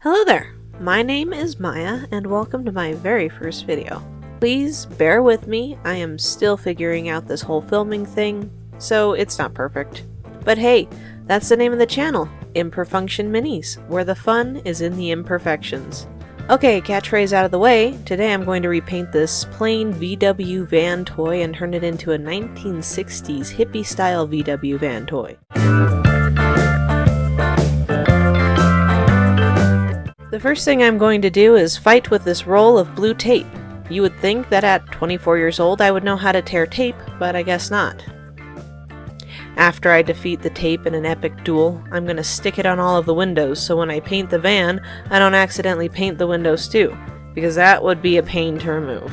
Hello there, my name is Maya and welcome to my very first video. Please bear with me, I am still figuring out this whole filming thing, so it's not perfect. But hey, that's the name of the channel, Imperfunction Minis, where the fun is in the imperfections. Okay, catchphrase out of the way, today I'm going to repaint this plain VW van toy and turn it into a 1960s hippie style VW van toy. The first thing I'm going to do is fight with this roll of blue tape. You would think that at 24 years old I would know how to tear tape, but I guess not. After I defeat the tape in an epic duel, I'm going to stick it on all of the windows so when I paint the van, I don't accidentally paint the windows too, because that would be a pain to remove.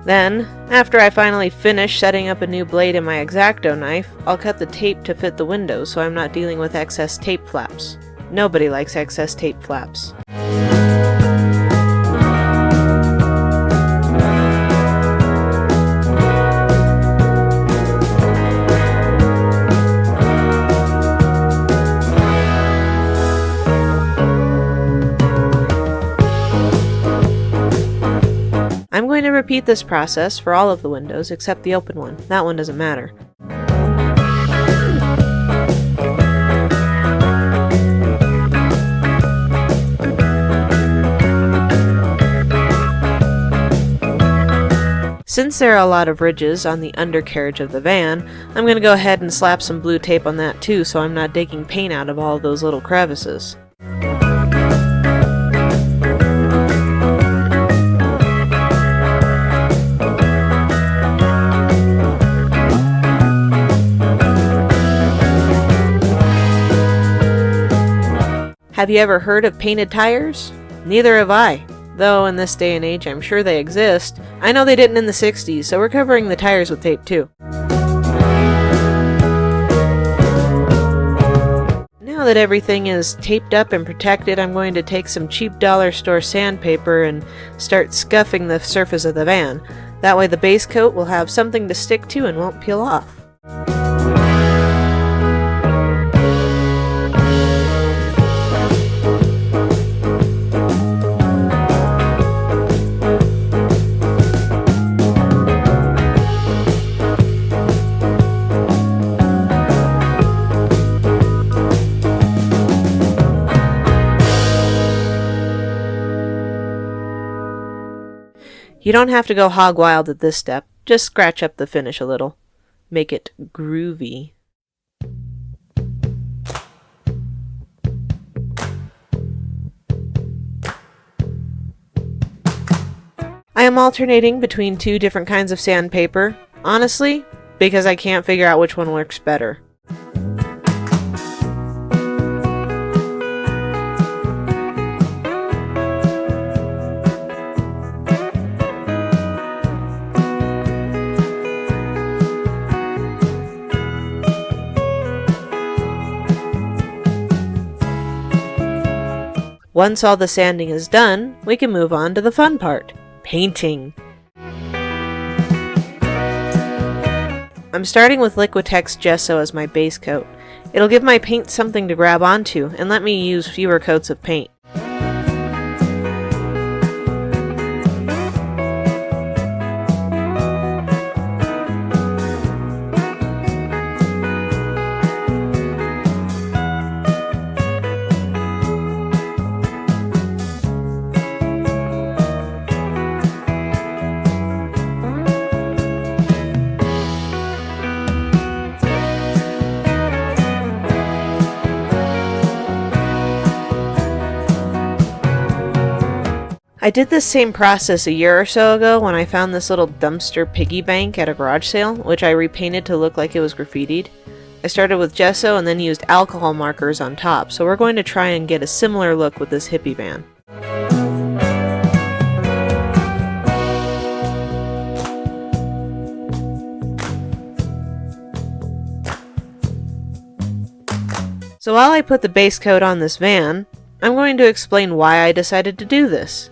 Then, after I finally finish setting up a new blade in my X-Acto knife, I'll cut the tape to fit the windows so I'm not dealing with excess tape flaps. Nobody likes excess tape flaps. I'm going to repeat this process for all of the windows except the open one. That one doesn't matter. Since there are a lot of ridges on the undercarriage of the van, I'm going to go ahead and slap some blue tape on that too so I'm not digging paint out of all of those little crevices. Have you ever heard of painted tires? Neither have I. Though in this day and age I'm sure they exist. I know they didn't in the 60s, so we're covering the tires with tape too. Now that everything is taped up and protected, I'm going to take some cheap dollar store sandpaper and start scuffing the surface of the van. That way the base coat will have something to stick to and won't peel off. You don't have to go hog wild at this step, just scratch up the finish a little. Make it groovy. I am alternating between two different kinds of sandpaper, honestly, because I can't figure out which one works better. Once all the sanding is done, we can move on to the fun part, painting. I'm starting with Liquitex Gesso as my base coat. It'll give my paint something to grab onto and let me use fewer coats of paint. I did this same process a year or so ago when I found this little dumpster piggy bank at a garage sale, which I repainted to look like it was graffitied. I started with gesso and then used alcohol markers on top, so we're going to try and get a similar look with this hippie van. So while I put the base coat on this van, I'm going to explain why I decided to do this.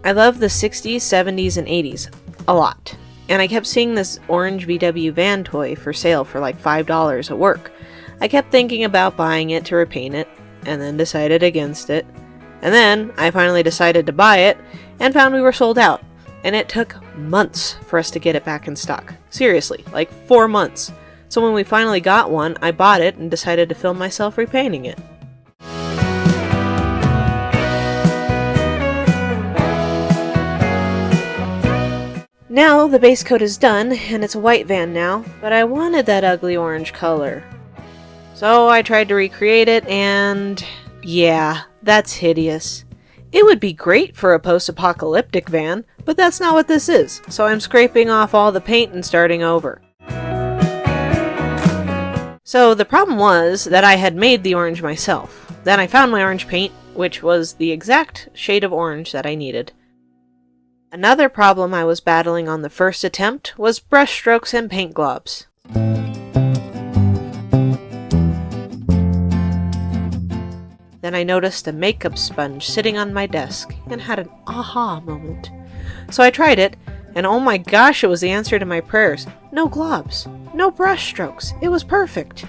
I love the 60s, 70s, and 80s a lot. and I kept seeing this orange VW van toy for sale for like $5 at work. I kept thinking about buying it to repaint it, and then decided against it. And then I finally decided to buy it, and found we were sold out. And it took months for us to get it back in stock. Seriously, like 4 months. So when we finally got one, I bought it and decided to film myself repainting it. Now the base coat is done, and it's a white van now, but I wanted that ugly orange color. So I tried to recreate it, and yeah, that's hideous. It would be great for a post-apocalyptic van, but that's not what this is, so I'm scraping off all the paint and starting over. So the problem was that I had made the orange myself. Then I found my orange paint, which was the exact shade of orange that I needed. Another problem I was battling on the first attempt was brush strokes and paint globs. Then I noticed a makeup sponge sitting on my desk and had an aha moment. So I tried it, and oh my gosh, it was the answer to my prayers. No globs, no brush strokes, it was perfect.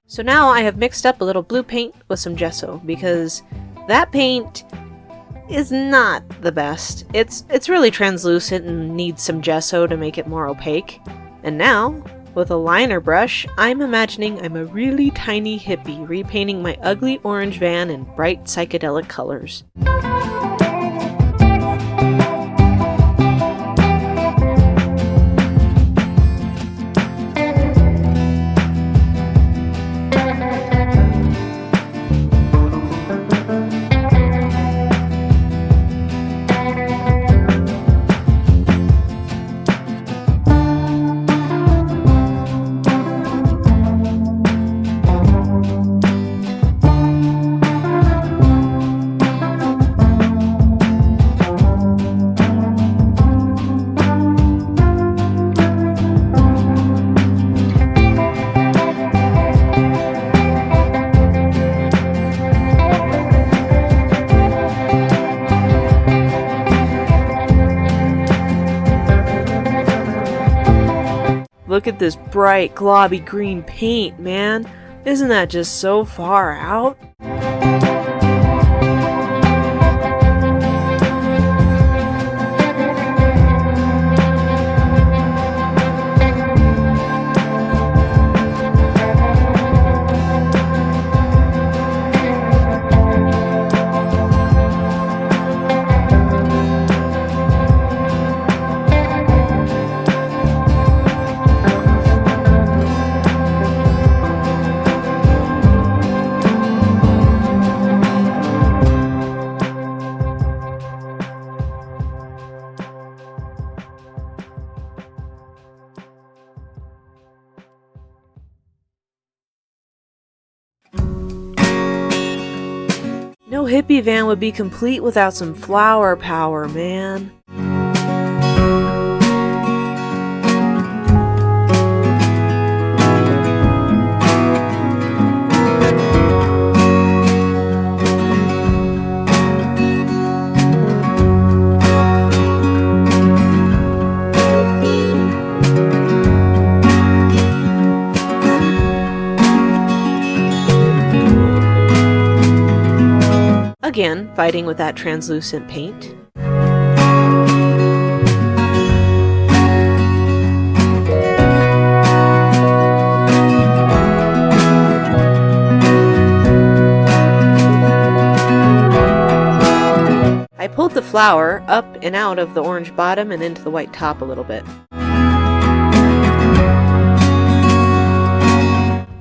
So now I have mixed up a little blue paint with some gesso, because that paint is not the best. It's really translucent and needs some gesso to make it more opaque. And now, with a liner brush, I'm imagining I'm a really tiny hippie repainting my ugly orange van in bright psychedelic colors. Look at this bright, globby green paint, man. Isn't that just so far out? No hippie van would be complete without some flower power, man. Again, fighting with that translucent paint. I pulled the flower up and out of the orange bottom and into the white top a little bit.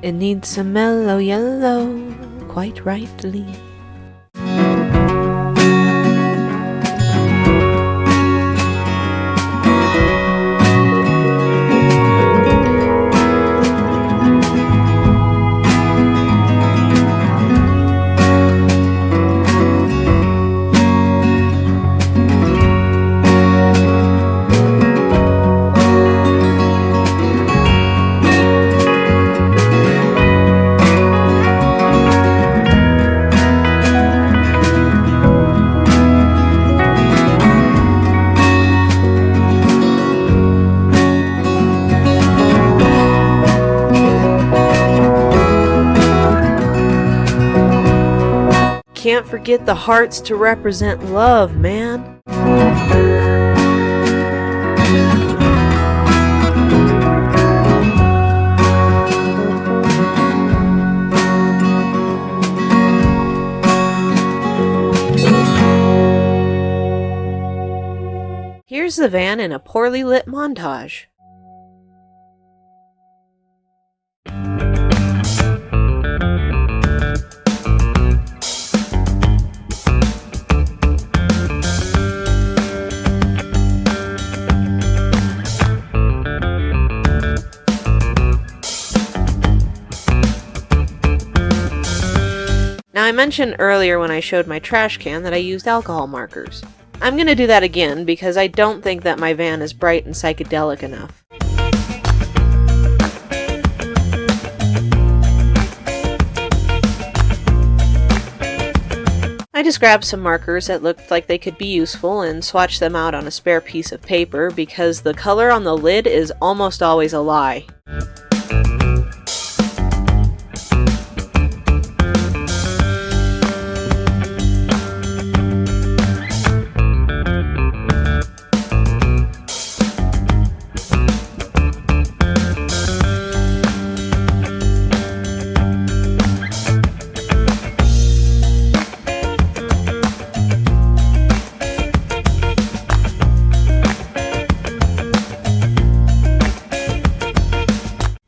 It needs some mellow yellow, quite rightly. can't forget the hearts to represent love, man. Here's the van in a poorly lit montage. Now, I mentioned earlier when I showed my trash can that I used alcohol markers. I'm gonna do that again because I don't think that my van is bright and psychedelic enough. I just grabbed some markers that looked like they could be useful and swatched them out on a spare piece of paper because the color on the lid is almost always a lie.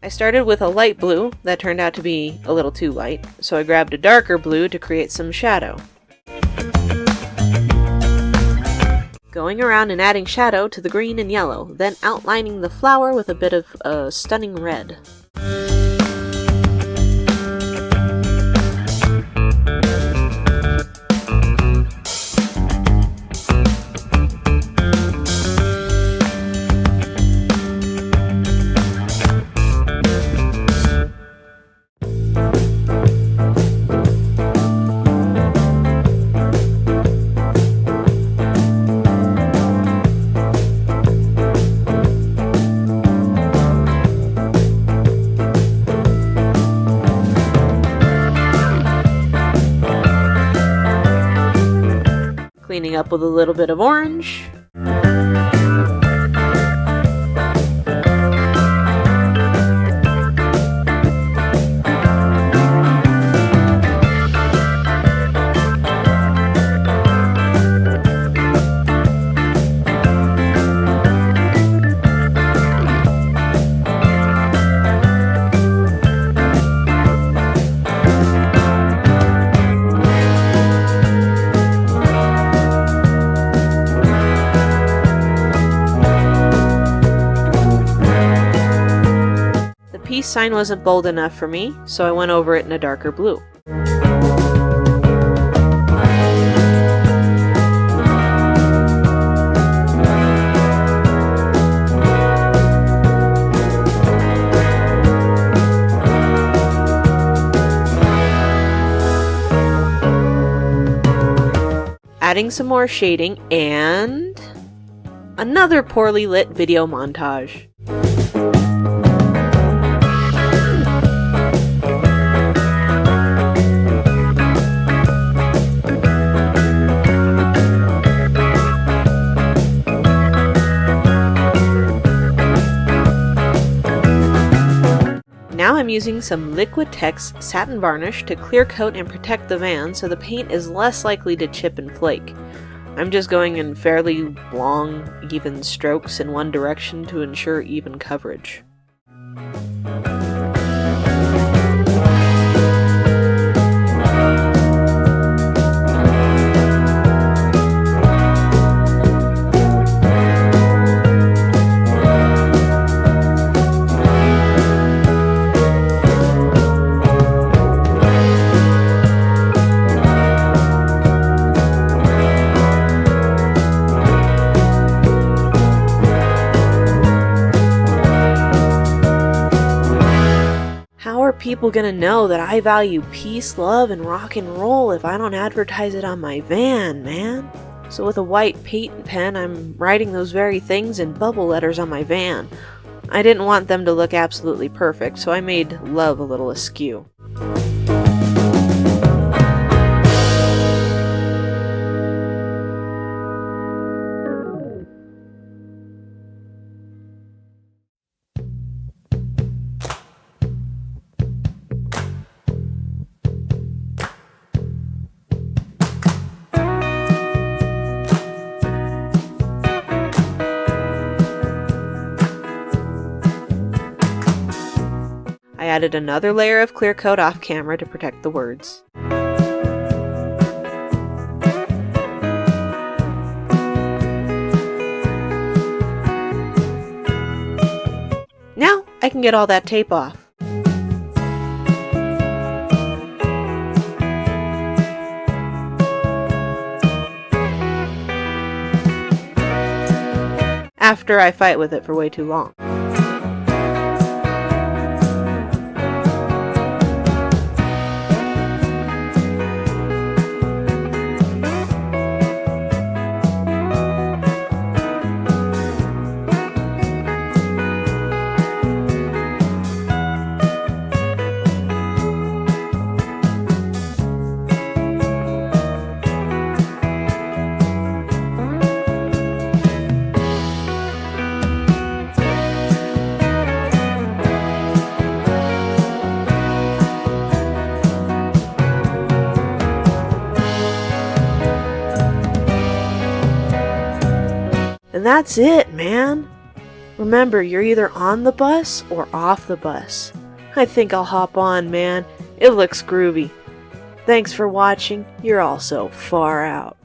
I started with a light blue that turned out to be a little too light, so I grabbed a darker blue to create some shadow. Going around and adding shadow to the green and yellow, then outlining the flower with a bit of a stunning red. Cleaning up with a little bit of orange. Peace sign wasn't bold enough for me, so I went over it in a darker blue. Adding some more shading and another poorly lit video montage. Now I'm using some Liquitex satin varnish to clear coat and protect the van so the paint is less likely to chip and flake. I'm just going in fairly long, even strokes in one direction to ensure even coverage. People gonna know that I value peace, love, and rock and roll if I don't advertise it on my van, man? So with a white paint pen, I'm writing those very things in bubble letters on my van. I didn't want them to look absolutely perfect, so I made love a little askew. I added another layer of clear coat off camera to protect the words. Now I can get all that tape off. After I fight with it for way too long. And that's it, man. Remember, you're either on the bus or off the bus. I think I'll hop on, man. It looks groovy. Thanks for watching. You're all so far out.